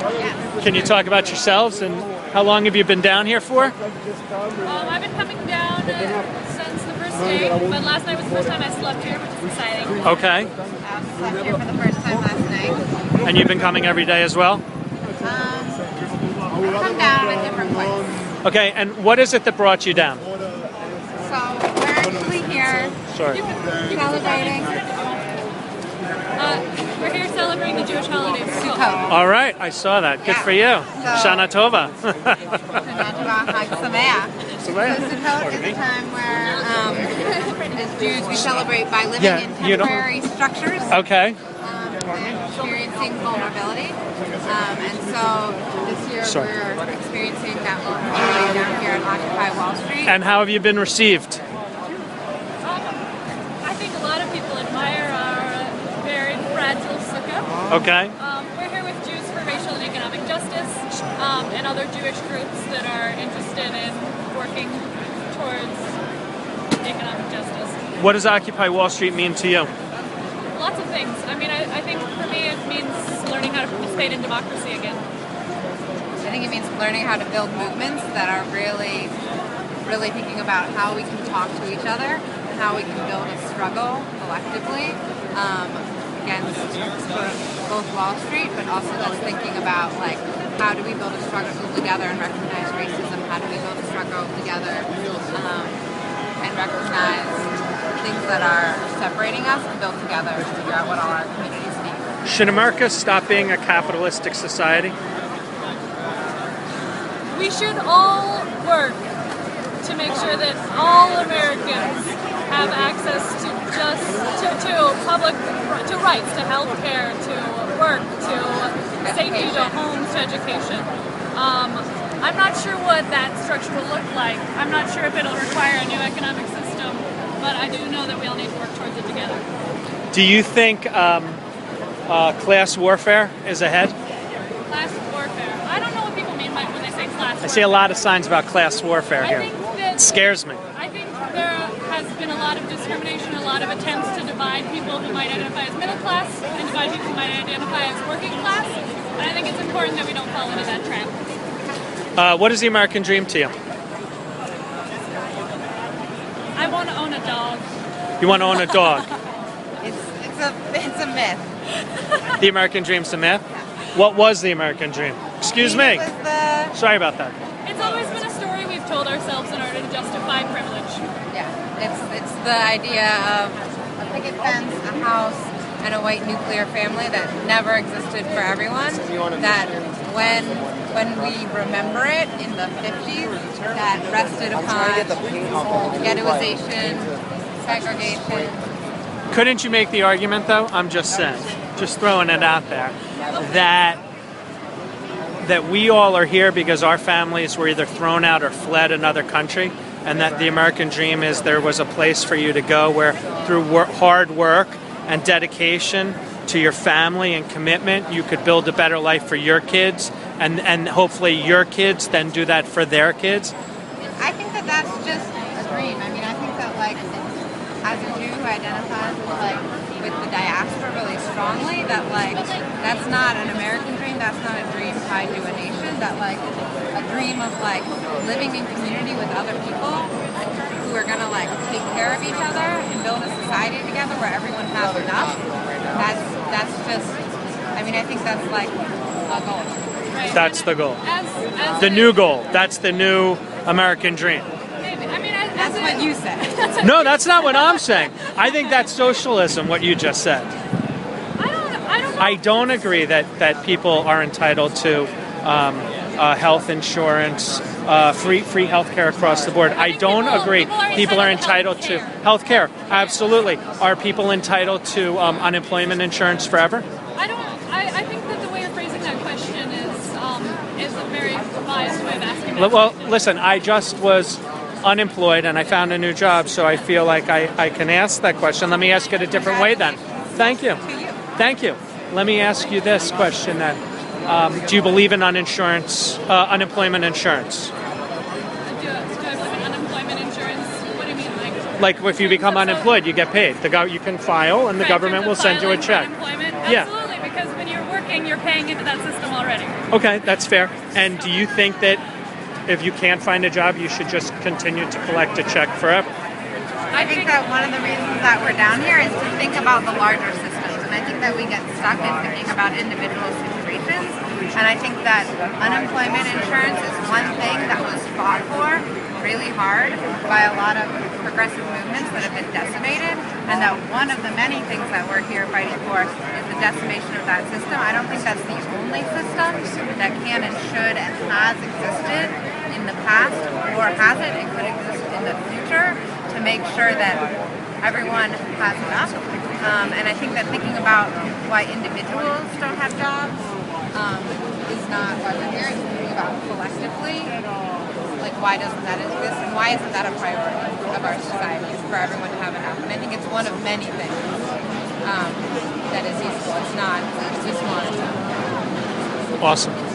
Yes. Can you talk about yourselves and how long have you been down here for? I've been coming down since the first day, but last night was the first time I slept here, which is exciting. Okay. I slept here for the first time last night. And you've been coming every day as well? I come down at different points. Okay, and what is it that brought you down? So we're actually here Sorry. celebrating. We're here celebrating the Jewish holiday Sukkot. All right, I saw that. Good Yeah. for you. So- Shana Tova. Shana Tova, Chag Sameach. So Sukkot is a time where, as Jews, we celebrate by living Yeah, in you don't- temporary structures. Okay. And experiencing vulnerability. And so this year Sorry. we're experiencing that vulnerability down here at Occupy Wall Street. And how have you been received? I think a lot of people admire our very fragile sukkah. Okay. We're here with Jews for Racial and Economic Justice and other Jewish groups that are interested in working towards economic justice. What does Occupy Wall Street mean to you? Lots of things. I mean, I think for me it means learning how to participate in democracy again. I think it means learning how to build movements that are really thinking about how we can talk to each other and how we can build a struggle collectively against sort of both Wall Street, but also that's thinking about like how do we build a struggle together and recognize racism? How do we build a struggle together and recognize things that are separating us and build together to figure out what all our communities need. Should America stop being a capitalistic society? We should all work to make sure that all Americans have access to public rights, to health care, to work, to safety, to homes, to education. I'm not sure what that structure will look like. I'm not sure if it'll require a new economic system, but I do know that we all need to work towards it together. Do you think class warfare is ahead? Class warfare. I don't know what people mean by when they say class warfare. I see a lot of signs about class warfare I here. think that It scares me. I think there has been a lot of discrimination, a lot of attempts to divide people who might identify as middle class and divide people who might identify as working class. And I think it's important that we don't fall into that trap. What is the American dream to you? I want to own a dog. You want to own a dog. It's a myth. The American dream's a myth? What was the American dream? Excuse me. Sorry about that. It's always been a story we've told ourselves in order to justify privilege. Yeah, it's the idea of a picket fence, a house, and a white nuclear family that never existed for everyone. That when we remember it in the 50s, that rested upon ghettoization, segregation. Couldn't you make the argument, though? I'm just saying, just throwing it out there, that we all are here because our families were either thrown out or fled another country, and that the American dream is there was a place for you to go where through hard work and dedication to your family and commitment, you could build a better life for your kids, and hopefully your kids then do that for their kids? I think that that's just a dream. I mean, I think that like as a Jew who identifies with the diaspora really strongly, that like that's not an American dream. That's not a dream tied to a nation. That like a dream of like living in community with other people who are gonna like take care of each other and build a society together where everyone has enough. That's just. I mean, I think that's like a goal. Right. That's the goal. As The new goal. That's the new American dream. Maybe. I mean, That's what you said. No, that's not what I'm saying. I think that's socialism, what you just said. I don't know. I don't agree that people are entitled to health insurance, free health care across the board. I don't agree. People are entitled to health care. Absolutely. Are people entitled to unemployment insurance forever? I think that the way you're phrasing that question is a very biased way of asking that. Well, listen, I just was unemployed and I found a new job, so I feel like I can ask that question. Let me ask it a different way then. Thank you. Thank you. Let me ask you this question then. Do you believe in unemployment insurance? Do I believe in unemployment insurance? What do you mean? Like if you become unemployed, you get paid. You can file and the government will send you a check. Unemployment? Yeah. Absolutely, because when you're working thinking you're paying into that system already. Okay, that's fair. And do you think that if you can't find a job, you should just continue to collect a check forever? I think that one of the reasons that we're down here is to think about the larger systems. And I think that we get stuck in thinking about individual situations. And I think that unemployment insurance is one thing that was fought for really hard by a lot of progressive movements that have been decimated. And that one of the many things that we're here fighting for is the decimation of that system. I don't think that's the only system that can and should and has existed in the past or hasn't and could exist in the future to make sure that everyone has enough. And I think that thinking about why individuals don't have jobs is not why we're here. It's thinking about collectively, like why doesn't that exist and why isn't that a priority of our society for everyone to have enough? And I think it's one of many things that is useful. It's not, it's just one. Awesome.